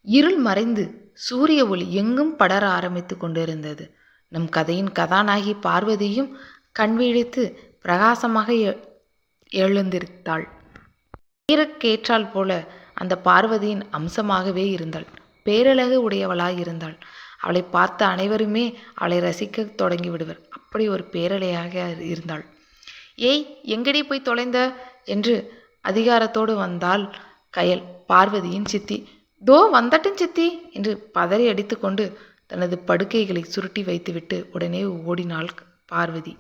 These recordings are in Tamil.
இருள் மறைந்து சூரிய ஒளி எங்கும் படர ஆரம்பித்து கொண்டிருந்தது. நம் கதையின் கதாநாயகி பார்வதியும் கண்விழித்து பிரகாசமாக எழுந்திருந்தாள். நீருக்கேற்றால் போல அந்த பார்வதியின் அம்சமாகவே இருந்தாள். பேரழகு உடையவளாயிருந்தாள். அவளை பார்த்த அனைவருமே அவளை ரசிக்க தொடங்கி விடுவர். அப்படி ஒரு பேரலையாக இருந்தாள். ஏய், எங்கடி போய் தொலைந்த என்று அதிகாரத்தோடு வந்தாள் கயல், பார்வதியின் சித்தி. தோ வந்துட்டேன் சித்தி என்று பதறி அடித்துக்கொண்டு தனது படுக்கைகளை சுருட்டி வைத்துவிட்டு உடனே ஓடினாள் பார்வதி.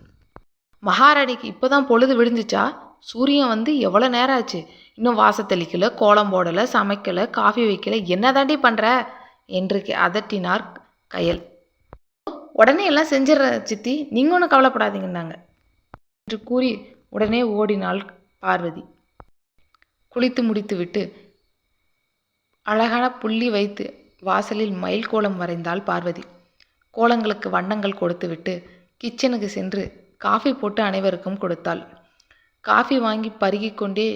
மகாராணிக்கு இப்போதான் பொழுது விடிஞ்சிச்சா? சூரியன் வந்து எவ்வளோ நேரம் ஆச்சு? இன்னும் வாசத்தளிக்கல, கோலம் போடலை, சமைக்கலை, காஃபி வைக்கல, என்ன தாண்டி பண்ணுற என்று அதட்டினார் கயல். உடனே எல்லாம் செஞ்சிடற சித்தி, நீங்கள் ஒன்றும் கவலைப்படாதீங்கன்னாங்க என்று கூறி உடனே ஓடினாள் பார்வதி. குளித்து முடித்துவிட்டு அழகான புள்ளி வைத்து வாசலில் மயில் கோலம் வரைந்தாள் பார்வதி. கோலங்களுக்கு வண்ணங்கள் கொடுத்துவிட்டு கிச்சனுக்கு சென்று காஃபி போட்டு அனைவருக்கும் கொடுத்தாள். காஃபி வாங்கி பருகி கொண்டே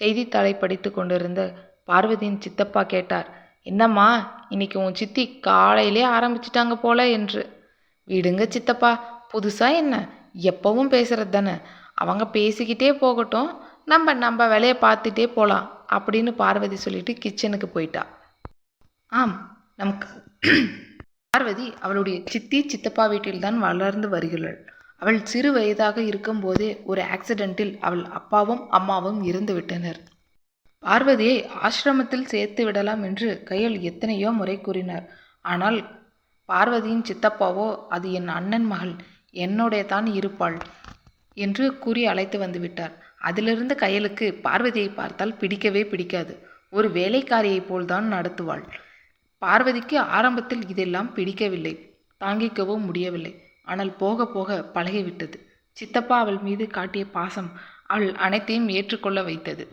செய்தித்தாளை படித்து கொண்டிருந்த பார்வதியின் சித்தப்பா கேட்டார், என்னம்மா, இன்னைக்கு உன் சித்தி காலையிலே ஆரம்பிச்சிட்டாங்க போல என்று. விடுங்க சித்தப்பா, புதுசா என்ன, எப்பவும் பேசுறது தானே, அவங்க பேசிக்கிட்டே போகட்டும், நம்ம வேலையை பார்த்துட்டே போகலாம் அப்படின்னு பார்வதி சொல்லிட்டு கிச்சனுக்கு போயிட்டா. ஆம், பார்வதி அவளுடைய சித்தி சித்தப்பா வீட்டில்தான் வளர்ந்து வருகிறாள். அவள் சிறு வயதாக இருக்கும்போதே ஒரு ஆக்சிடென்ட்டில் அவள் அப்பாவும் அம்மாவும் இறந்து விட்டனர். பார்வதியை ஆசிரமத்தில் சேர்த்து விடலாம் என்று கயல் எத்தனையோ முறை கூறினார். ஆனால் பார்வதியின் சித்தப்பாவோ, அது என் அண்ணன் மகள், என்னுடைய தான் இருப்பாள் என்று கூறி அழைத்து வந்து விட்டார். அதிலிருந்து கயலுக்கு பார்வதியை பார்த்தால் பிடிக்கவே பிடிக்காது. ஒரு வேலைக்காரியை போல்தான் நடத்துவாள். பார்வதிக்கு ஆரம்பத்தில் இதெல்லாம் பிடிக்கவில்லை, தாங்கிக்கவும் முடியவில்லை. ஆனால் போக போக பழகிவிட்டது. சித்தப்பா அவள் மீது காட்டிய பாசம் அவள் அனைத்தையும் ஏற்றுக்கொள்ள வைத்தது.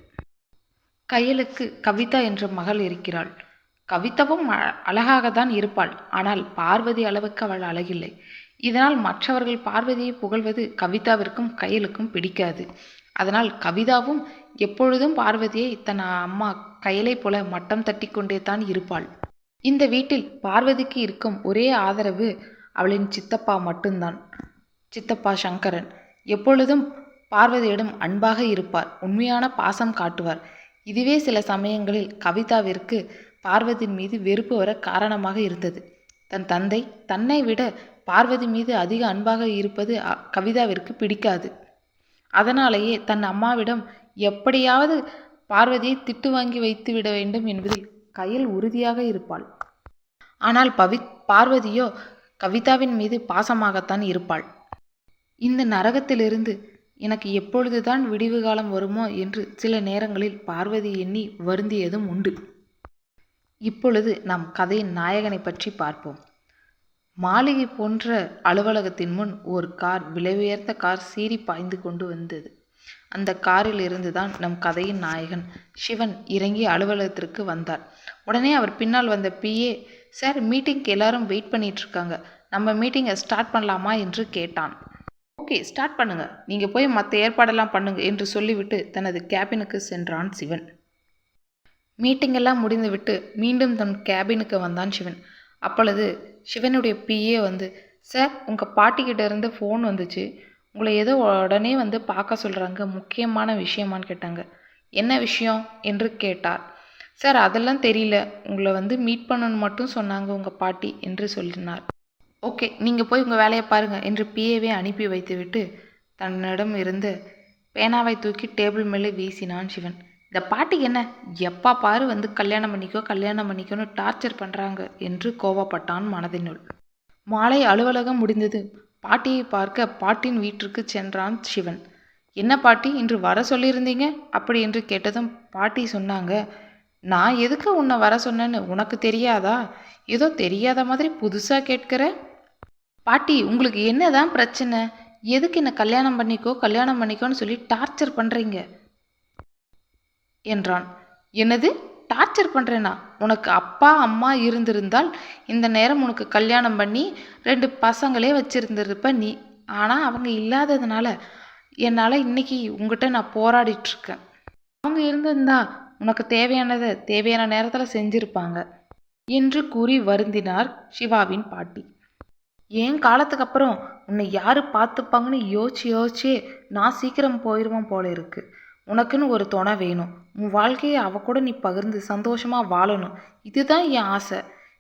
கயலுக்கு கவிதா என்ற மகள் இருக்கிறாள். கவிதாவும் அழகாகத்தான் இருப்பாள். ஆனால் பார்வதி அளவுக்கு அவள் அழகில்லை. இதனால் மற்றவர்கள் பார்வதியை புகழ்வது கவிதாவிற்கும் கயலுக்கும் பிடிக்காது. அதனால் கவிதாவும் எப்பொழுதும் பார்வதியை தன் அம்மா கயலை போல மட்டம் தட்டி கொண்டே தான் இருப்பாள். இந்த வீட்டில் பார்வதிக்கு இருக்கும் ஒரே ஆதரவு அவளின் சித்தப்பா மட்டும்தான். சித்தப்பா சங்கரன் எப்பொழுதும் பார்வதியிடம் அன்பாக இருப்பார், உண்மையான பாசம் காட்டுவார். இதுவே சில சமயங்களில் கவிதாவிற்கு பார்வதியின் மீது வெறுப்பு வர காரணமாக இருந்தது. தன் தந்தை தன்னை விட பார்வதி மீது அதிக அன்பாக இருப்பது கவிதாவிற்கு பிடிக்காது. அதனாலேயே தன் அம்மாவிடம் எப்படியாவது பார்வதியை திட்டு வாங்கி வைத்து விட வேண்டும் என்பதில் கயல் உறுதியாக இருப்பாள். ஆனால் பார்வதியோ கவிதாவின் மீது பாசமாகத்தான் இருப்பாள். இந்த நரகத்திலிருந்து எனக்கு எப்பொழுதுதான் விடிவு காலம் வருமோ என்று சில நேரங்களில் பார்வதி எண்ணி வருந்தியதும் உண்டு. இப்பொழுது நாம் கதையின் நாயகனை பற்றி பார்ப்போம். மாளிகை போன்ற அலுவலகத்தின் முன் ஒரு கார், விலை உயர்ந்த கார் சீறி பாய்ந்து கொண்டு வந்தது. அந்த காரில் இருந்துதான் நம் கதையின் நாயகன் சிவன் இறங்கி அலுவலகத்திற்கு வந்தார். உடனே அவர் பின்னால் வந்த பிஏ, சார், மீட்டிங்க்கு எல்லாரும் வெயிட் பண்ணிட்டு இருக்காங்க, நம்ம மீட்டிங்கை ஸ்டார்ட் பண்ணலாமா என்று கேட்டான். ஓகே, ஸ்டார்ட் பண்ணுங்க, நீங்கள் போய் மற்ற ஏற்பாடெல்லாம் பண்ணுங்க என்று சொல்லிவிட்டு தனது கேபினுக்கு சென்றான் சிவன். மீட்டிங் எல்லாம் முடிந்துவிட்டு மீண்டும் தன் கேபினுக்கு வந்தான் சிவன். அப்பொழுது சிவனுடைய பிஏ வந்து, சார், உங்கள் பாட்டிக்கிட்ட இருந்து ஃபோன் வந்துச்சு, உங்களை ஏதோ உடனே வந்து பார்க்க சொல்கிறாங்க, முக்கியமான விஷயமான்னு கேட்டாங்க. என்ன விஷயம் என்று கேட்டார். சார், அதெல்லாம் தெரியல, உங்களை வந்து மீட் பண்ணணும்னு மட்டும் சொன்னாங்க உங்கள் பாட்டி என்று சொல்லினார். ஓகே, நீங்கள் போய் உங்கள் வேலையை பாருங்கள் என்று பிஏவை அனுப்பி வைத்துவிட்டு தன்னிடம் இருந்து பேனாவை தூக்கி டேபிள் மேலே வீசினான் சிவன். இந்த பாட்டிக்கு என்ன, எப்பா பாரு வந்து கல்யாணம் பண்ணிக்கோன்னு டார்ச்சர் பண்ணுறாங்க என்று கோபப்பட்டான் மனதினுள். மாலை அலுவலகம் முடிந்தது. பாட்டியை பார்க்க பாட்டின் வீட்டிற்கு சென்றான் சிவன். என்ன பாட்டி, இன்று வர சொல்லியிருந்தீங்க அப்படி என்று கேட்டதும் பாட்டி சொன்னாங்க, நான் எதுக்கு உன்னை வர சொன்னேன்னு உனக்கு தெரியாதா? ஏதோ தெரியாத மாதிரி புதுசாக கேட்கிற. பாட்டி, உங்களுக்கு என்னதான் பிரச்சனை? எதுக்கு என்ன கல்யாணம் பண்ணிக்கோன்னு சொல்லி டார்ச்சர் பண்ணுறீங்க என்றான். என்னது டார்ச்சர் பண்ணுறேனா? உனக்கு அப்பா அம்மா இருந்திருந்தால் இந்த நேரம் உனக்கு கல்யாணம் பண்ணி 2 பசங்களே வச்சிருந்திருப்ப நீ. ஆனால் அவங்க இல்லாததுனால என்னால் இன்னைக்கு உங்ககிட்ட நான் போராடிட்டுருக்கேன். அவங்க இருந்திருந்தா உனக்கு தேவையான நேரத்தில் செஞ்சுருப்பாங்க. என்று கூறி வருந்தினார் சிவாவின் பாட்டி. என் காலத்துக்கு அப்புறம் உன்னை யாரு பார்த்துப்பாங்கன்னு யோசிச்சே நான் சீக்கிரம் போயிடுவேன் போல இருக்கு. உனக்குன்னு ஒரு துணை வேணும். உன் வாழ்க்கையை அவ கூட நீ பகிர்ந்து சந்தோஷமா வாழணும். இதுதான் என் ஆசை.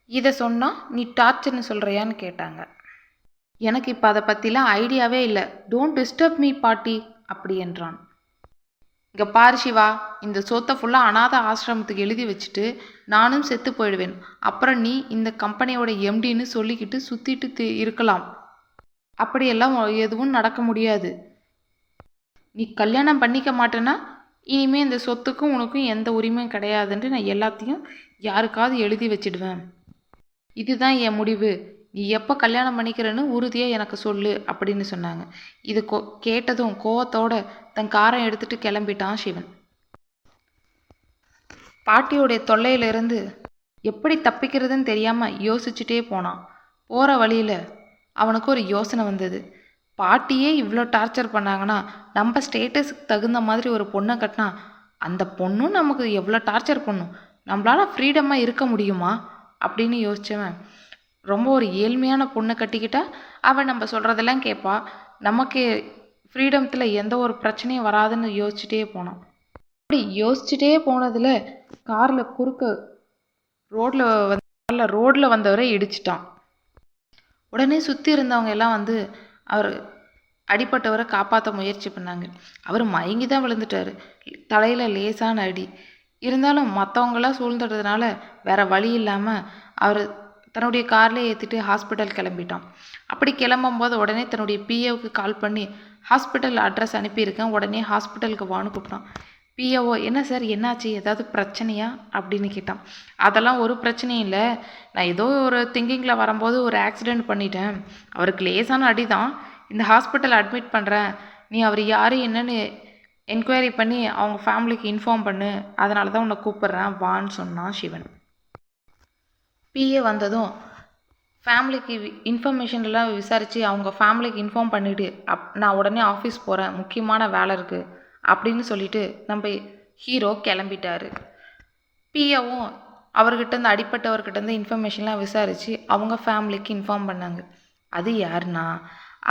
இதை சொன்னா நீ டார்ச்சர்னு சொல்றியான்னு கேட்டாங்க. எனக்கு இப்போ அதை பற்றிலாம் ஐடியாவே இல்லை. டோன்ட் டிஸ்டர்ப் மீ பாட்டி அப்படி என்றான். இங்கே பாரு சிவா, இந்த சொத்தை ஃபுல்லாக அனாதை ஆசிரமத்துக்கு எழுதி வச்சுட்டு நானும் செத்து போயிடுவேன். அப்புறம் நீ இந்த கம்பெனியோட எம்டின்னு சொல்லிக்கிட்டு சுற்றிட்டு இருக்கலாம். அப்படியெல்லாம் எதுவும் நடக்க முடியாது. நீ கல்யாணம் பண்ணிக்க மாட்டேன்னா இனிமேல் இந்த சொத்துக்கும் உனக்கும் எந்த உரிமையும் கிடையாதுன்ட்டு நான் எல்லாத்தையும் யாருக்காவது எழுதி வச்சிடுவேன். இதுதான் என் முடிவு. நீ எப்போ கல்யாணம் பண்ணிக்கிறேன்னு உறுதியாக எனக்கு சொல்லு அப்படின்னு சொன்னாங்க. இது கேட்டதும் கோவத்தோட தன் காரை எடுத்துட்டு கிளம்பிட்டான் சிவன். பாட்டியோடைய தொல்லையிலிருந்து எப்படி தப்பிக்கிறதுன்னு தெரியாமல் யோசிச்சுட்டே போனான். போகிற வழியில் அவனுக்கு ஒரு யோசனை வந்தது. பாட்டியே இவ்வளோ டார்ச்சர் பண்ணாங்கன்னா நம்ம ஸ்டேட்டஸுக்கு தகுந்த மாதிரி ஒரு பொண்ணை கட்டினா அந்த பொண்ணும் நமக்கு எவ்வளோ டார்ச்சர் பண்ணும். நம்மளால் ஃப்ரீடமாக இருக்க முடியுமா அப்படின்னு யோசிச்சவன் ரொம்ப ஒரு ஏழ்மையான பொண்ணை கட்டிக்கிட்டா அவன் நம்ம சொல்கிறதெல்லாம் கேட்பா. நமக்கு ஃப்ரீடத்தில் எந்த ஒரு பிரச்சனையும் வராதுன்னு யோசிச்சுட்டே போனான். அப்படி யோசிச்சுட்டே போனதில் காரில் குறுக்க ரோட்டில் வந்தவரை இடிச்சிட்டான். உடனே சுற்றி இருந்தவங்க எல்லாம் வந்து அவர் அடிப்பட்டவரை காப்பாற்ற முயற்சி பண்ணாங்க. அவர் மயங்கி தான் விழுந்துட்டார். தலையில் லேசான அடி இருந்தாலும் மற்றவங்களாம் சூழ்ந்துடுறதுனால வேறு வழி இல்லாமல் அவர் தன்னுடைய கார்லேயே ஏற்றிட்டு ஹாஸ்பிட்டல் கிளம்பிட்டான். அப்படி கிளம்பும்போது உடனே தன்னுடைய பிஏவுக்கு கால் பண்ணி ஹாஸ்பிட்டல் அட்ரஸ் அனுப்பியிருக்கேன், உடனே ஹாஸ்பிட்டலுக்கு வான்னு கூப்பிட்டான். பிஏஓ என்ன சார் என்னாச்சு, ஏதாவது பிரச்சனையா அப்படின்னு கேட்டான். அதெல்லாம் ஒரு பிரச்சனையும் இல்லை, நான் ஏதோ ஒரு திங்கிங்கில் வரும்போது ஒரு ஆக்சிடெண்ட் பண்ணிட்டேன். அவருக்கு லேசான அடி தான், இந்த ஹாஸ்பிட்டல் அட்மிட் பண்ணுறேன், நீ அவர் யார் என்னன்னு என்கொயரி பண்ணி அவங்க ஃபேமிலிக்கு இன்ஃபார்ம் பண்ணு, அதனால தான் உன்னை கூப்பிட்றேன் வான்னு சொன்னான் சிவன். பிஏ வந்ததும் ஃபேமிலிக்கு இன்ஃபர்மேஷன்லாம் விசாரித்து அவங்க ஃபேமிலிக்கு இன்ஃபார்ம் பண்ணிவிட்டு நான் உடனே ஆஃபீஸ் போகிறேன், முக்கியமான வேலை இருக்குது அப்படின்னு சொல்லிட்டு நம்ம ஹீரோ கிளம்பிட்டாரு. பிஏவும் அவர்கிட்டருந்து அடிப்பட்டவர்கிட்டருந்து இன்ஃபர்மேஷன்லாம் விசாரித்து அவங்க ஃபேமிலிக்கு இன்ஃபார்ம் பண்ணாங்க. அது யாருன்னா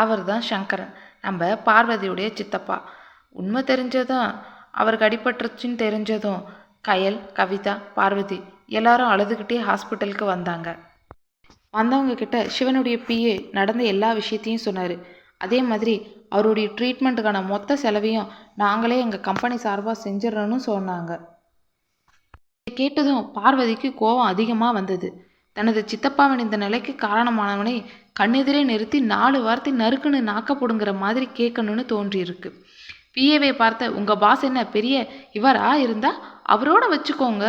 அவர் தான் சங்கரன், நம்ம பார்வதியுடைய சித்தப்பா. உண்மை தெரிஞ்சதும் அவருக்கு அடிபட்டுருச்சுன்னு தெரிஞ்சதும் கயல், கவிதா, பார்வதி எல்லாரும் அழுதுகிட்டே ஹாஸ்பிட்டலுக்கு வந்தாங்க. வந்தவங்க கிட்ட சிவனுடைய பிஏ நடந்த எல்லா விஷயத்தையும் சொன்னார். அதே மாதிரி அவருடைய ட்ரீட்மெண்ட்டுக்கான மொத்த செலவையும் நாங்களே எங்கள் கம்பெனி சார்பாக செஞ்சிடறோன்னு சொன்னாங்க. இதை கேட்டதும் பார்வதிக்கு கோபம் அதிகமாக வந்தது. தனது சித்தப்பாவின் இந்த நிலைக்கு காரணமானவனை கண்ணெதிரே நிறுத்தி 4 வார்த்தை நறுக்குன்னு நாக்கப்படுங்கிற மாதிரி கேட்கணும்னு தோன்றியிருக்கு. பிஏவை பார்த்த உங்கள் பாஸ் என்ன பெரிய இவரா இருந்தால் அவரோட வச்சுக்கோங்க,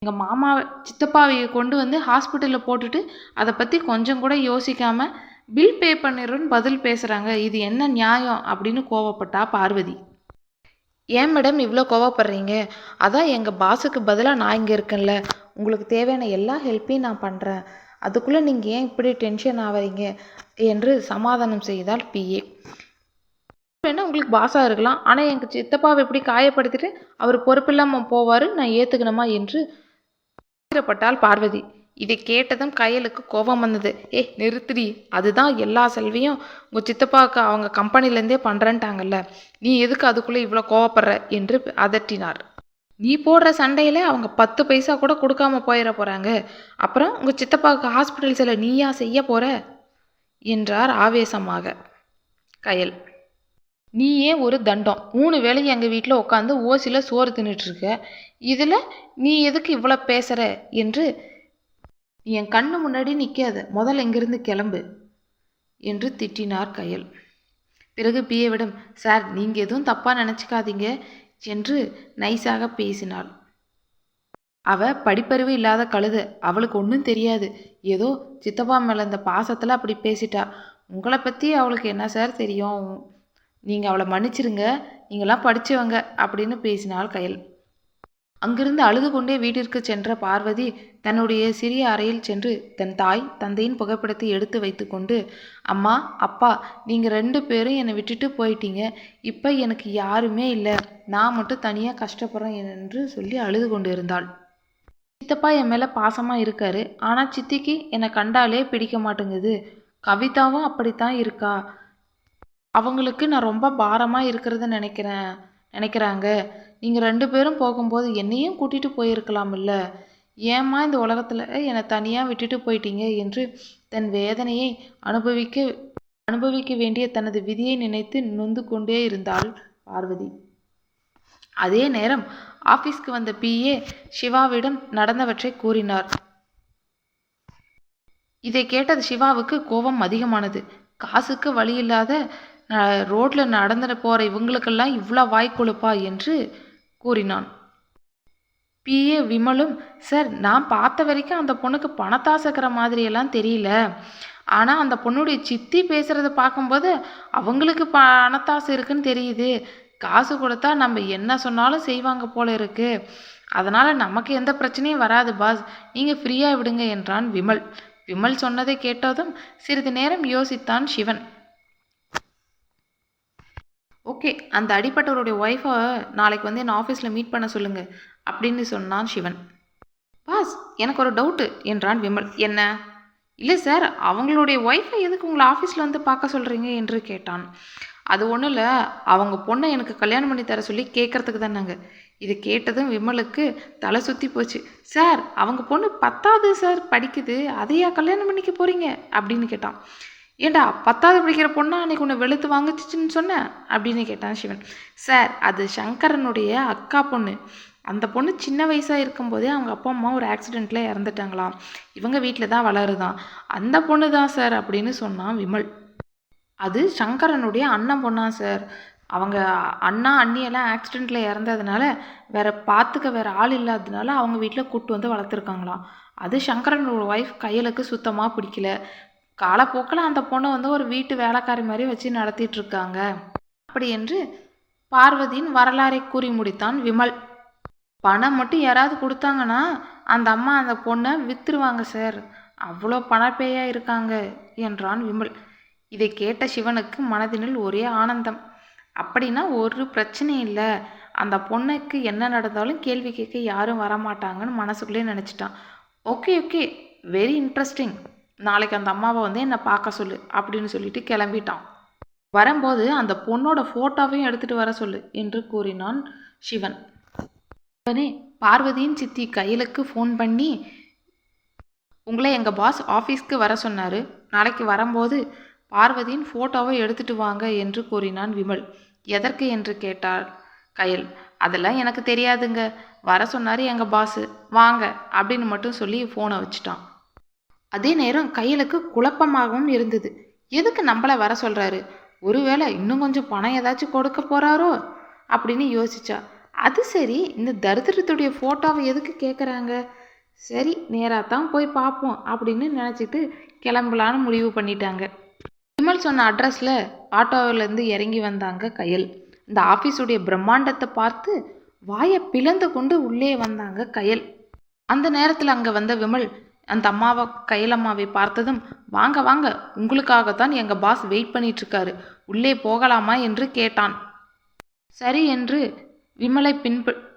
எங்கள் மாமா சித்தப்பாவை கொண்டு வந்து ஹாஸ்பிட்டலில் போட்டுட்டு அதை பற்றி கொஞ்சம் கூட யோசிக்காமல் பில் பே பண்ணிடுறோன்னு பதில் பேசுகிறாங்க, இது என்ன நியாயம் அப்படின்னு கோவப்பட்டா பார்வதி. ஏன் மேடம் இவ்வளோ கோவப்படுறீங்க, அதான் எங்கள் பாஸுக்கு பதிலாக நான் இங்கே இருக்கேன்ல, உங்களுக்கு தேவையான எல்லா ஹெல்ப்பையும் நான் பண்ணுறேன், அதுக்குள்ளே நீங்கள் ஏன் இப்படி டென்ஷன் ஆகிறீங்க என்று சமாதானம் செய்தால் பிஏ. வேணா உங்களுக்கு பாஸாக இருக்கலாம், ஆனால் எங்கள் சித்தப்பாவை இப்படி காயப்படுத்திட்டு அவர் பொறுப்பில்லாமல் போவார், நான் ஏற்றுக்கணுமா என்று பட்டால் பார்வதி. இதை கேட்டதும் கயலுக்கு கோபம் வந்தது. நிறுத்திடி, அதுதான் எல்லா செல்வியும் உங்கள் சித்தப்பாவுக்கு அவங்க கம்பெனிலேருந்தே பண்ணுறேன்ட்டாங்கல்ல, நீ எதுக்கு அதுக்குள்ளே இவ்வளோ கோவப்படுற என்று அதட்டினார். நீ போடுற சண்டையில் அவங்க 10 பைசா கூட கொடுக்காம போயிட போகிறாங்க, அப்புறம் உங்கள் சித்தப்பாவுக்கு ஹாஸ்பிட்டல் செல்ல நீயா செய்ய போகிற என்றார் ஆவேசமாக கயல். நீ ஏன் ஒரு தண்டம், 3 வேளையும் எங்கள் வீட்டில் உட்காந்து ஓசியில் சோறு தின்னுட்டுருக்க, இதில் நீ எதுக்கு இவ்வளோ பேசுகிற என்று நீ என் கண்ணு முன்னாடி நிற்காத, முதல்ல இங்கிருந்து கிளம்பு என்று திட்டினார் கயல். பிறகு பிஏவிடம் சார் நீங்கள் எதுவும் தப்பாக நினச்சிக்காதீங்க என்று நைஸாக பேசினாள். அவ படிப்பறிவு இல்லாத கழுது, அவளுக்கு ஒன்றும் தெரியாது, ஏதோ சித்தப்பா மேலே இந்த பாசத்தில் அப்படி பேசிட்டா, உங்களை பற்றி அவளுக்கு என்ன சார் தெரியும், நீங்கள் அவளை மன்னிச்சிருங்க, நீங்களாம் படித்தவங்க அப்படின்னு பேசினாள் கயல். அங்கிருந்து அழுது கொண்டே வீட்டிற்கு சென்ற பார்வதி தன்னுடைய சிறிய அறையில் சென்று தன் தாய் தந்தையின் புகைப்படத்தை எடுத்து வைத்து கொண்டு, அம்மா அப்பா நீங்கள் 2 பேரும் என்னை விட்டுட்டு போயிட்டீங்க, இப்போ எனக்கு யாருமே இல்லை, நான் மட்டும் தனியாக கஷ்டப்படுறேன் என்று சொல்லி அழுது கொண்டு இருந்தாள். சித்தப்பா என் மேலே பாசமாக இருக்காரு, ஆனால் சித்திக்கு என்னை கண்டாலே பிடிக்க மாட்டேங்குது. கவிதாவும் அப்படித்தான் இருக்கா. அவங்களுக்கு நான் ரொம்ப பாரமாக இருக்கிறத நினைக்கிறாங்க. நீங்கள் 2 பேரும் போகும்போது என்னையும் கூட்டிகிட்டு போயிருக்கலாம்ல. ஏம்மா இந்த உலகத்தில் என்னை தனியாக விட்டுட்டு போயிட்டீங்க என்று தன் வேதனையை அனுபவிக்க அனுபவிக்க வேண்டிய தனது விதியை நினைத்து நொந்து கொண்டே இருந்தாள் பார்வதி. அதே நேரம் ஆபீஸ்க்கு வந்த பிஏ சிவாவிடம் நடந்தவற்றை கூறினார். இதை கேட்டது சிவாவுக்கு கோபம் அதிகமானது. காசுக்கு வழி இல்லாத ரோட்ல நடந்து போற இவங்களுக்கெல்லாம் இவ்வளோ வாய்க்கொழுப்பா என்று கூறினான். பிஏ விமலும், சார் நான் பார்த்த வரைக்கும் அந்த பொண்ணுக்கு பணத்தாசைக்கிற மாதிரியெல்லாம் தெரியல. ஆனால் அந்த பொண்ணுடைய சித்தி பேசுகிறத பார்க்கும்போது அவங்களுக்கு பணத்தாசை இருக்குன்னு தெரியுது. காசு கொடுத்தா நம்ம என்ன சொன்னாலும் செய்வாங்க போல இருக்கு. அதனால் நமக்கு எந்த பிரச்சனையும் வராது பாஸ், நீங்கள் ஃப்ரீயாக விடுங்க என்றான் விமல். விமல் சொன்னதை கேட்டதும் சிறிது நேரம் யோசித்தான் சிவன். ஓகே, அந்த அடிப்பட்டவருடைய ஒய்ஃபை நாளைக்கு வந்து என் ஆஃபீஸில் மீட் பண்ண சொல்லுங்கள் அப்படின்னு சொன்னான் சிவன். பாஸ், எனக்கு ஒரு டவுட்டு என்றான் விமல். என்ன? இல்லை சார், அவங்களுடைய ஒய்ஃபை எதுக்கு உங்களை ஆஃபீஸில் வந்து பார்க்க சொல்கிறீங்க என்று கேட்டான். அது ஒன்றும் இல்லை, அவங்க பொண்ணை எனக்கு கல்யாணம் பண்ணி தர சொல்லி கேட்குறதுக்கு தானாங்க. இது கேட்டதும் விமலுக்கு தலை சுற்றி போச்சு. சார், அவங்க பொண்ணு 10வது சார் படிக்குது, அதையா கல்யாணம் பண்ணிக்க போகிறீங்க அப்படின்னு கேட்டான். ஏண்டா 10வது படிக்கிற பொண்ணா அன்னைக்கு உன்னை வெளுத்து வாங்கிச்சின்னு சொன்னேன் அப்படின்னு கேட்டான் சிவன். சார், அது சங்கரனுடைய அக்கா பொண்ணு. அந்த பொண்ணு சின்ன வயசாக இருக்கும்போதே அவங்க அப்பா அம்மா ஒரு ஆக்சிடெண்ட்டில் இறந்துட்டாங்களாம். இவங்க வீட்டில் தான் வளருதான். அந்த பொண்ணு தான் சார் அப்படின்னு சொன்னான் விமல். அது சங்கரனுடைய அண்ணன் பொண்ணா சார். அவங்க அண்ணா அண்ணியெல்லாம் ஆக்சிடெண்ட்டில் இறந்ததுனால வேறு ஆள் இல்லாததுனால அவங்க வீட்டில் கூட்டு வந்து வளர்த்துருக்காங்களாம். அது சங்கரனோட ஒய்ஃப் கையலுக்கு சுத்தமாக பிடிக்கல. காலப்போக்கில் அந்த பொண்ணை வந்து ஒரு வீட்டு வேலைக்காரி மாதிரி வச்சு நடத்திட்டுருக்காங்க அப்படி என்று பார்வதியின் வரலாறை கூறி முடித்தான் விமல். பணம் மட்டும் யாராவது கொடுத்தாங்கன்னா அந்த அம்மா அந்த பொண்ணை விற்றுருவாங்க சார். அவ்வளோ பணப்பேயாக இருக்காங்க என்றான் விமல். இதை கேட்ட சிவனுக்கு மனதினில் ஒரே ஆனந்தம். அப்படின்னா ஒரு பிரச்சனை இல்லை, அந்த பொண்ணுக்கு என்ன நடந்தாலும் கேள்வி கேட்க யாரும் வரமாட்டாங்கன்னு மனசுக்குள்ளே நினச்சிட்டான். Okay okay, very interesting. நாளைக்கு அந்த அம்மாவை வந்து என்னை பார்க்க சொல்லு அப்படின்னு சொல்லிட்டு கிளம்பிட்டான். வரும்போது அந்த பொண்ணோட ஃபோட்டோவையும் எடுத்துகிட்டு வர சொல்லு என்று கூறினான் சிவன். உடனே பார்வதியின் சித்தி கையலுக்கு ஃபோன் பண்ணி, உங்களை எங்கள் பாஸ் ஆஃபீஸ்க்கு வர சொன்னார், நாளைக்கு வரும்போது பார்வதியின் ஃபோட்டோவை எடுத்துகிட்டு வாங்க என்று கூறினான் விமல். எதற்கு என்று கேட்டாள் கயல். அதெல்லாம் எனக்கு தெரியாதுங்க, வர சொன்னார் எங்கள் பாஸு, வாங்க அப்படின்னு மட்டும் சொல்லி ஃபோனை வச்சுட்டான். அதே நேரம் கையலுக்கு குழப்பமாகவும் இருந்தது. எதுக்கு நம்மளை வர சொல்கிறாரு? ஒருவேளை இன்னும் கொஞ்சம் பணம் ஏதாச்சும் கொடுக்க போகிறாரோ அப்படின்னு யோசிச்சா. அது சரி, இந்த தரித்திரத்துடைய ஃபோட்டோவை எதுக்கு கேட்குறாங்க? சரி, நேராக தான் போய் பார்ப்போம் அப்படின்னு நினச்சிட்டு கிளம்பலான்னு முடிவு பண்ணிட்டாங்க. விமல் சொன்ன அட்ரஸில் ஆட்டோவிலேருந்து இறங்கி வந்தாங்க கயல். இந்த ஆஃபீஸுடைய பிரம்மாண்டத்தை பார்த்து வாயை பிளந்து கொண்டு உள்ளே வந்தாங்க கயல். அந்த நேரத்தில் அங்கே வந்த விமல் அந்த அம்மாவை கையலம்மாவை பார்த்ததும், வாங்க வாங்க, உங்களுக்காகத்தான் எங்கள் பாஸ் வெயிட் பண்ணிகிட்ருக்காரு, உள்ளே போகலாமா என்று கேட்டான். சரி என்று விமலை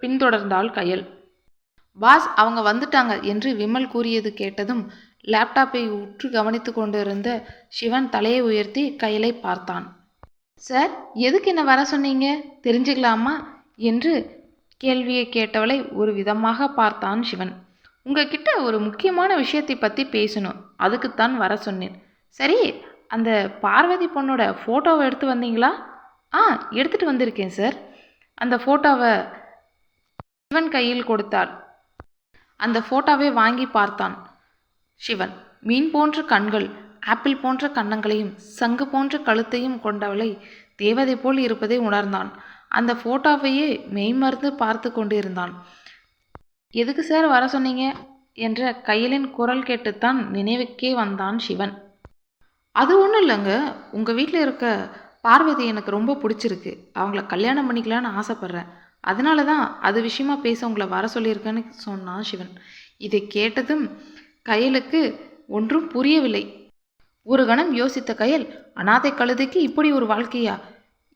பின்தொடர்ந்தாள் கயல். பாஸ், அவங்க வந்துட்டாங்க என்று விமல் கூறியது கேட்டதும் லேப்டாப்பை உற்று கவனித்து கொண்டிருந்த சிவன் தலையை உயர்த்தி கயலை பார்த்தான். சார், எதுக்கு என்ன வர சொன்னீங்க, தெரிஞ்சுக்கலாமா என்று கேள்வியை கேட்டவளை ஒரு விதமாக பார்த்தான் சிவன். உங்ககிட்ட ஒரு முக்கியமான விஷயத்தை பற்றி பேசணும், அதுக்குத்தான் வர சொன்னேன். சரி, அந்த பார்வதி பொண்ணோட ஃபோட்டோவை எடுத்து வந்தீங்களா? எடுத்துகிட்டு வந்திருக்கேன் சார். அந்த ஃபோட்டோவை சிவன் கையில் கொடுத்தாள். அந்த ஃபோட்டோவை வாங்கி பார்த்தான் சிவன். மீன் போன்ற கண்கள், ஆப்பிள் போன்ற கன்னங்களையும் சங்கு போன்ற கழுத்தையும் கொண்டவளை தேவதை போல் இருப்பதை உணர்ந்தான். அந்த ஃபோட்டோவையே மெய்மறந்து பார்த்து கொண்டிருந்தான். எதுக்கு சார் வர சொன்னீங்க என்ற கையலின் குரல் கேட்டுத்தான் நினைவுக்கே வந்தான் சிவன். அது ஒன்றும் இல்லைங்க, உங்கள் வீட்டில் இருக்க பார்வதி எனக்கு ரொம்ப பிடிச்சிருக்கு, அவங்கள கல்யாணம் பண்ணிக்கலான்னு ஆசைப்பட்றேன், அதனால தான் அது விஷயமா பேச உங்களை வர சொல்லியிருக்கேன்னு சொன்னான் சிவன். இதை கேட்டதும் கயலுக்கு ஒன்றும் புரியவில்லை. ஒரு கணம் யோசித்த கயல், அனாதை கழுதைக்கு இப்படி ஒரு வாழ்க்கையா?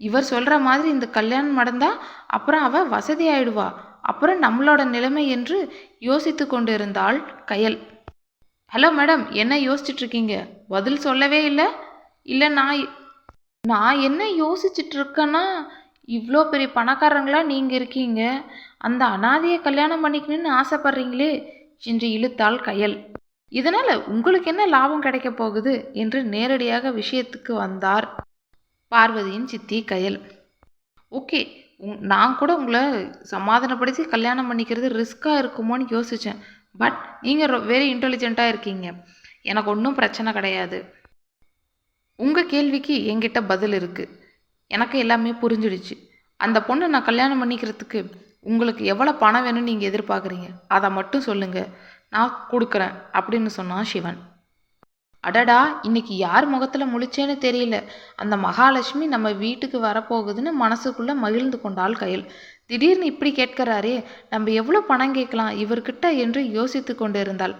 இவர் சொல்கிற மாதிரி இந்த கல்யாணம் நடந்தா அப்புறம் அவள் வசதி ஆயிடுவா, அப்புறம் நம்மளோட நிலைமை என்று யோசித்து கொண்டிருந்தாள் கயல். ஹலோ மேடம், என்ன யோசிச்சுட்டு இருக்கீங்க? பதில் சொல்லவே இல்லை. இல்லை, நான் நான் என்ன யோசிச்சுட்டு இருக்கேன்னா, இவ்வளோ பெரிய பணக்காரங்களா நீங்கள் இருக்கீங்க, அந்த அனாதையை கல்யாணம் பண்ணிக்கணும்னு ஆசைப்படுறீங்களே என்று இழுத்தாள் கயல். இதனால் உங்களுக்கு என்ன லாபம் கிடைக்க போகுது என்று நேரடியாக விஷயத்துக்கு வந்தார் பார்வதியின் சித்தி கயல். ஓகே, நான் கூட உங்களை சமாதானப்படுத்தி கல்யாணம் பண்ணிக்கிறது ரிஸ்க்காக இருக்குமோன்னு யோசித்தேன். பட் நீங்கள் வெரி இன்டெலிஜென்ட்டாக இருக்கீங்க. எனக்கு ஒன்றும் பிரச்சனை கிடையாது. உங்கள் கேள்விக்கு என்கிட்ட பதில் இருக்குது. எனக்கு எல்லாமே புரிஞ்சிடுச்சு. அந்த பொண்ணை நான் கல்யாணம் பண்ணிக்கிறதுக்கு உங்களுக்கு எவ்வளோ பணம் வேணும்னு நீங்கள் எதிர்பார்க்குறீங்க, அதை மட்டும் சொல்லுங்கள், நான் கொடுக்குறேன் அப்படின்னு சொன்னான் சிவன். அடடா, இன்னைக்கு யார் முகத்தில் முழிச்சேன்னு தெரியல. அந்த மகாலட்சுமி நம்ம வீட்டுக்கு வரப்போகுதுன்னு மனசுக்குள்ளே மகிழ்ந்து கொண்டாள் கயல். திடீர்னு இப்படி கேட்கிறாரே, நம்ம எவ்வளோ பணம் கேட்கலாம் இவர்கிட்ட என்று யோசித்து கொண்டு இருந்தாள்.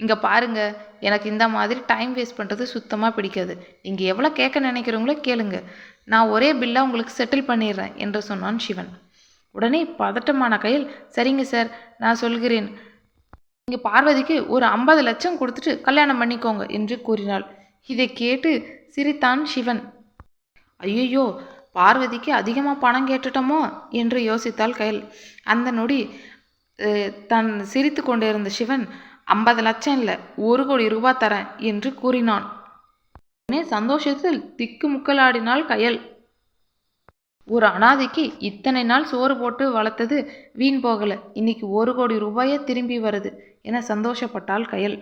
இங்கே பாருங்க, எனக்கு இந்த மாதிரி டைம் வேஸ்ட் பண்ணுறது சுத்தமாக பிடிக்காது. நீங்கள் எவ்வளோ கேட்க நினைக்கிறவங்களோ கேளுங்க, நான் ஒரே பில்லாக உங்களுக்கு செட்டில் பண்ணிடுறேன் என்று சொன்னான் சிவன். உடனே பதட்டமான கயல், சரிங்க சார், நான் சொல்கிறேன், நீங்கள் பார்வதிக்கு ஒரு 50 லட்சம் கொடுத்துட்டு கல்யாணம் பண்ணிக்கோங்க என்று கூறினாள். இதை கேட்டு சிரித்தான் சிவன். ஐயோ, பார்வதிக்கு அதிகமாக பணம் கேட்டுட்டோமோ என்று யோசித்தாள் கயல். அந்த நொடி தன் சிரித்து கொண்டிருந்த சிவன், 50 லட்சம் இல்லை, 1 கோடி ரூபாய் தரேன் என்று கூறினான். உடனே சந்தோஷத்தில் திக்குமுக்கலாடினாள் கயல். ஒரு அனாதைக்கு இத்தனை நாள் சோறு போட்டு வளர்த்தது வீண் போகலை, இன்னைக்கு 1 கோடி ரூபாயே திரும்பி வருது என சந்தோஷப்பட்டாள் கயல்.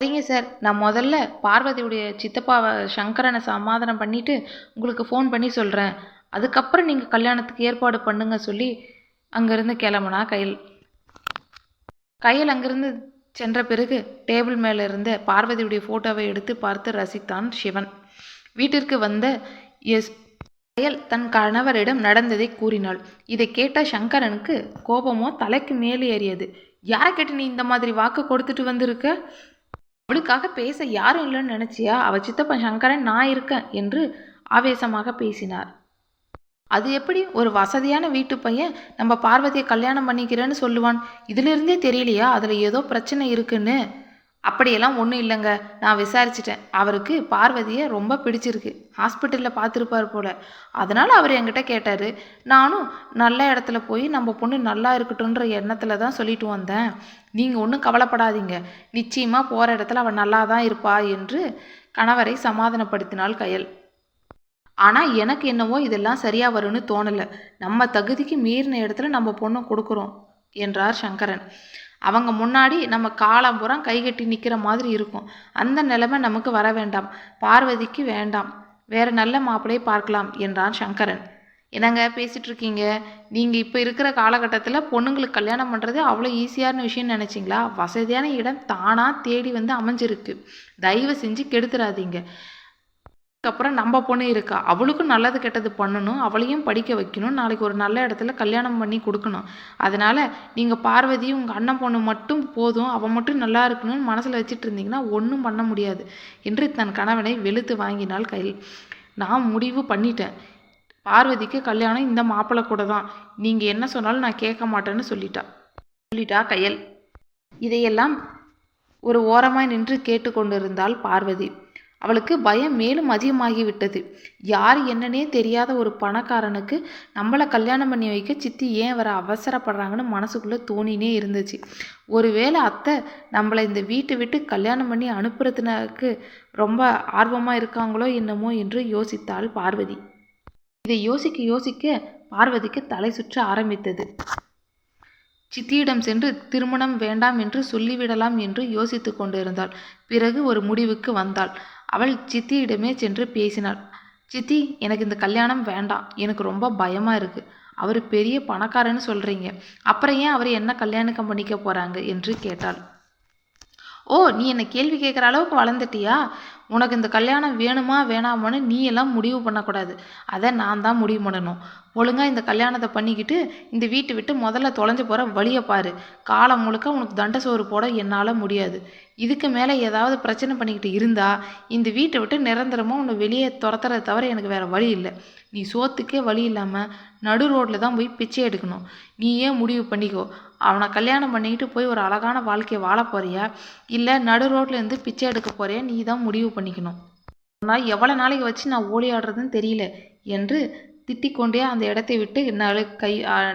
சரிங்க சார், நான் முதல்ல பார்வதியுடைய சித்தப்பாவை சங்கரனை சமாதானம் பண்ணிட்டு உங்களுக்கு ஃபோன் பண்ணி சொல்கிறேன், அதுக்கப்புறம் நீங்கள் கல்யாணத்துக்கு ஏற்பாடு பண்ணுங்க சொல்லி அங்கேருந்து கிளம்புனா கயல். அங்கேருந்து சென்ற பிறகு டேபிள் மேலே இருந்த பார்வதியுடைய ஃபோட்டோவை எடுத்து பார்த்து ரசித்தான் சிவன். வீட்டிற்கு வந்த கயல் தன் கணவரிடம் நடந்ததை கூறினாள். இதை கேட்ட சங்கரனுக்கு கோபமோ தலைக்கு மேலே ஏறியது. யாரை கேட்டு நீ இந்த மாதிரி வாக்கு கொடுத்துட்டு வந்திருக்க? அவளுக்காக பேச யாரும் இல்லைன்னு நினைச்சியா? அவ சித்தப்பன் சங்கரன் நான் இருக்கேன் என்று ஆவேசமாக பேசினார். அது எப்படி ஒரு வசதியான வீட்டு பையன் நம்ம பார்வதியை கல்யாணம் பண்ணிக்கிறேன்னு சொல்லுவான்? இதிலிருந்தே தெரியலையா அதில் ஏதோ பிரச்சனை இருக்குன்னு? அப்படியெல்லாம் ஒன்றும் இல்லைங்க, நான் விசாரிச்சிட்டேன். அவருக்கு பார்வதியை ரொம்ப பிடிச்சிருக்கு, ஹாஸ்பிட்டலில் பார்த்துருப்பார் போல், அதனால் அவர் என்கிட்ட கேட்டார். நானும் நல்ல இடத்துல போய் நம்ம பொண்ணு நல்லா இருக்கட்டும்ன்ற எண்ணத்தில் தான் சொல்லிட்டு வந்தேன். நீங்கள் ஒன்றும் கவலைப்படாதீங்க, நிச்சயமாக போகிற இடத்துல அவள் நல்லா தான் இருப்பா என்று கணவரை சமாதானப்படுத்தினாள் கயல். ஆனால் எனக்கு என்னவோ இதெல்லாம் சரியாக வரும்னு தோணலை. நம்ம தகுதிக்கு மீறின இடத்துல நம்ம பொண்ணை கொடுக்குறோம் என்றார் சங்கரன். அவங்க முன்னாடி நம்ம காலம்புறம் கைகட்டி நிற்கிற மாதிரி இருக்கும். அந்த நிலைமை நமக்கு வர வேண்டாம், பார்வதிக்கு வேண்டாம், வேற நல்ல மாப்பிள்ளையை பார்க்கலாம் என்றான் சங்கரன். என்னங்க பேசிகிட்டு இருக்கீங்க? நீங்கள் இப்போ இருக்கிற காலகட்டத்தில் பொண்ணுங்களுக்கு கல்யாணம் பண்ணுறது அவ்வளோ ஈஸியான விஷயம்னு நினச்சிங்களா? வசதியான இடம் தானாக தேடி வந்து அமைஞ்சிருக்கு, தயவு செஞ்சு கெடுத்துடாதீங்க. அதுக்கப்புறம் நம்ம பொண்ணு இருக்கா, அவளுக்கும் நல்லது கெட்டது பண்ணணும், அவளையும் படிக்க வைக்கணும், நாளைக்கு ஒரு நல்ல இடத்துல கல்யாணம் பண்ணி கொடுக்கணும். அதனால் நீங்கள் பார்வதி உங்கள் அண்ணன் பொண்ணு மட்டும் போதும், அவன் மட்டும் நல்லா இருக்கணும்னு மனசில் வச்சுட்டு இருந்தீங்கன்னா ஒன்றும் பண்ண முடியாது என்று தன் கணவனை வெளுத்து வாங்கினாள் கயல். நான் முடிவு பண்ணிட்டேன், பார்வதிக்கு கல்யாணம் இந்த மாப்பிள்ளை கூட தான், நீங்கள் என்ன சொன்னாலும் நான் கேட்க மாட்டேன்னு சொல்லிட்டா கயல். இதையெல்லாம் ஒரு ஓரமாய் நின்று கேட்டுக்கொண்டிருந்தாள் பார்வதி. அவளுக்கு பயம் மேலும் அதிகமாகிவிட்டது. யார் என்னன்னே தெரியாத ஒரு பணக்காரனுக்கு நம்மளை கல்யாணம் பண்ணி வைக்க சித்தி ஏன் வர அவசரப்படுறாங்கன்னு மனசுக்குள்ளே தோணினே இருந்துச்சு. ஒருவேளை அத்தை நம்மளை இந்த வீட்டை விட்டு கல்யாணம் பண்ணி அனுப்புறதுக்கு ரொம்ப ஆர்வமாக இருக்காங்களோ என்னமோ என்று யோசித்தாள் பார்வதி. இதை யோசிக்க பார்வதிக்கு தலை சுற்ற ஆரம்பித்தது. சித்தியிடம் சென்று திருமணம் வேண்டாம் என்று சொல்லிவிடலாம் என்று யோசித்து கொண்டிருந்தாள். பிறகு ஒரு முடிவுக்கு வந்தாள். அவள் சித்தியிடமே சென்று பேசினாள். சித்தி, எனக்கு இந்த கல்யாணம் வேண்டாம், எனக்கு ரொம்ப பயமாக இருக்குது. அவர் பெரிய பணக்காரன்னு சொல்கிறீங்க, அப்புறம் ஏன் அவர் என்ன கல்யாணம் பண்ணிக்க போகிறாங்க என்று கேட்டாள். ஓ, நீ என்னை கேள்வி கேட்குற அளவுக்கு வளர்ந்துட்டியா? உனக்கு இந்த கல்யாணம் வேணுமா வேணாமான்னு நீ எல்லாம் முடிவு பண்ணக்கூடாது, அதை நான் தான் முடிவு பண்ணணும். ஒழுங்காக இந்த கல்யாணத்தை பண்ணிக்கிட்டு இந்த வீட்டை விட்டு முதல்ல தொலைஞ்சு போகிற வழியை பாரு. காலம் முழுக்க உனக்கு தண்டை சோறு போட என்னால் முடியாது இதுக்கு மேலே ஏதாவது பிரச்சனை பண்ணிக்கிட்டு இருந்தா இந்த வீட்டை விட்டு நிரந்தரமாக உன்னை வெளியே துரத்துறதை தவிர எனக்கு வேறு வழி இல்லை. நீ சோத்துக்கே வழி இல்லாமல் நடு ரோட்டில் தான் போய் பிச்சை எடுக்கணும். நீ ஏன் முடிவு பண்ணிக்கோ. அவனை கல்யாணம் பண்ணிக்கிட்டு போய் ஒரு அழகான வாழ்க்கையை வாழ போறியா, இல்லை நடு ரோட்டில் இருந்து பிச்சை எடுக்க போறியா, நீ தான் முடிவு பண்ணிக்கணும். நான் எவ்வளோ நாளைக்கு வச்சு நான் ஓடியாடுறதுன்னு தெரியல என்று திட்டிக்கொண்டே அந்த இடத்தை விட்டு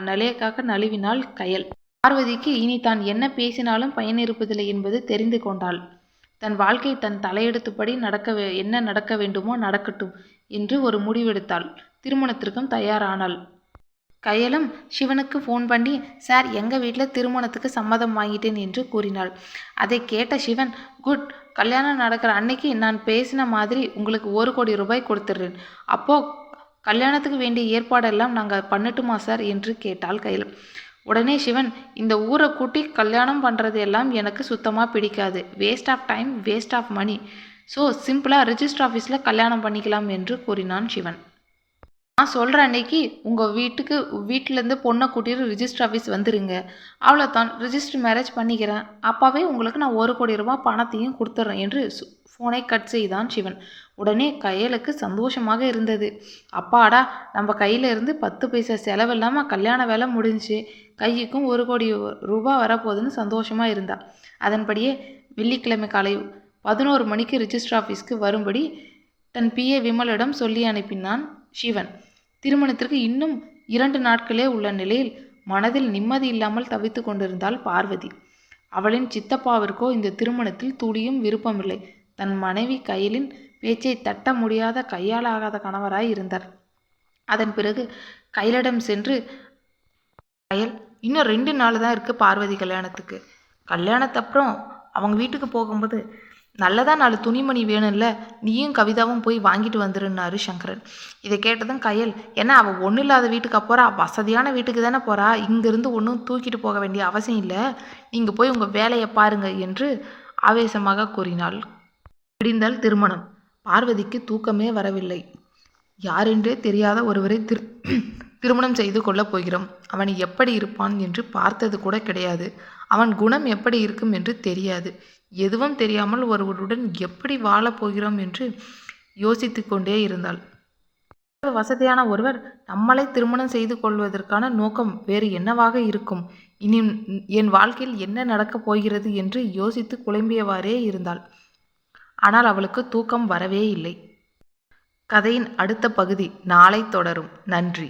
நலையக்காக நழுவினாள் கயல். பார்வதிக்கு இனி தான் என்ன பேசினாலும் பயன் இருப்பதில்லை என்பது தெரிந்து கொண்டாள். தன் வாழ்க்கை தன் தலையெடுத்தபடி என்ன நடக்க வேண்டுமோ நடக்கட்டும் என்று ஒரு முடிவெடுத்தாள். திருமணத்திற்கும் தயாரானாள். கயலும் சிவனுக்கு ஃபோன் பண்ணி, சார் எங்கள் வீட்டில் திருமணத்துக்கு சம்மதம் வாங்கிட்டேன் என்று கூறினாள். அதை கேட்ட சிவன், குட், கல்யாணம் நடக்கிற அன்னைக்கு நான் பேசின மாதிரி உங்களுக்கு 1 கோடி ரூபாய் கொடுத்துட்றேன். அப்போது கல்யாணத்துக்கு வேண்டிய ஏற்பாடெல்லாம் நாங்கள் பண்ணட்டுமா சார் என்று கேட்டாள் கயல். உடனே சிவன், இந்த ஊரை கூட்டி கல்யாணம் பண்ணுறது எல்லாம் எனக்கு சுத்தமாக பிடிக்காது. Waste of time, waste of money. So சிம்பிளாக ரிஜிஸ்டர் ஆஃபீஸில் கல்யாணம் பண்ணிக்கலாம் என்று கூறினான் சிவன். நான் சொல்கிற அன்னைக்கு உங்கள் வீட்டிலேருந்து பொண்ணை கூட்டிட்டு ரிஜிஸ்டர் ஆஃபீஸ் வந்துடுங்க. அவ்வளோதான், ரிஜிஸ்டர் மேரேஜ் பண்ணிக்கிறேன். அப்பாவே உங்களுக்கு நான் 1 கோடி ரூபாய் பணத்தையும் கொடுத்துட்றேன் என்று ஃபோனை கட் செய்தான் சிவன். உடனே கயலுக்கு சந்தோஷமாக இருந்தது. அப்பாடா, நம்ம கையில் இருந்து 10 பைசா செலவில்லாமல் கல்யாண வேலை முடிஞ்சு, கைக்கும் 1 கோடி ரூபாய் வரப்போகுதுன்னு சந்தோஷமாக இருந்தா. அதன்படியே வெள்ளிக்கிழமை காலை 11 மணிக்கு ரிஜிஸ்டர் ஆஃபீஸ்க்கு வரும்படி தன் PA விமலிடம் சொல்லி அனுப்பினான் சிவன். திருமணத்திற்கு இன்னும் 2 நாட்களே உள்ள நிலையில் மனதில் நிம்மதி இல்லாமல் தவித்து கொண்டிருந்தாள் பார்வதி. அவளின் சித்தப்பாவிற்கோ இந்த திருமணத்தில் துளியும் விருப்பமில்லை. தன் மனைவி கயலின் பேச்சை தட்ட முடியாத கையாலாகாத கணவராய் இருந்தார். அதன் பிறகு கயலிடம் சென்று, கயல், இன்னும் 2 நாள் தான் இருக்குது பார்வதி கல்யாணத்துக்கு. கல்யாணத்தப்புறம் அவங்க வீட்டுக்கு போகும்போது நல்லதா 4 துணிமணி வேணும்ல, நீயும் கவிதாவும் போய் வாங்கிட்டு வந்துருன்னாரு சங்கரன். இதை கேட்டதும் கயல், ஏன்னா அவள் ஒன்றும் இல்லாத வீட்டுக்கு போகிறா, வசதியான வீட்டுக்கு தானே போகிறா, இங்கேருந்து ஒன்றும் தூக்கிட்டு போக வேண்டிய அவசியம் இல்லை, நீங்கள் போய் உங்கள் வேலையை பாருங்க என்று ஆவேசமாக கூறினாள். விடிந்தால் திருமணம். பார்வதிக்கு தூக்கமே வரவில்லை. யாரென்றே தெரியாத ஒருவரை திருமணம் செய்து கொள்ளப் போகிறோம். அவன் எப்படி இருப்பான் என்று பார்த்தது கூட கிடையாது. அவன் குணம் எப்படி இருக்கும் என்று தெரியாது. எதுவும் தெரியாமல் ஒருவருடன் எப்படி வாழப் போகிறோம் என்று யோசித்து கொண்டே இருந்தாள். வசதியான ஒருவர் நம்மளை திருமணம் செய்து கொள்வதற்கான நோக்கம் வேறு என்னவாக இருக்கும்? இனி என் வாழ்க்கையில் என்ன நடக்கப் போகிறது என்று யோசித்து குழம்பியவாறே இருந்தாள். ஆனால் அவளுக்கு தூக்கம் வரவே இல்லை. கதையின் அடுத்த பகுதி நாளை தொடரும். நன்றி.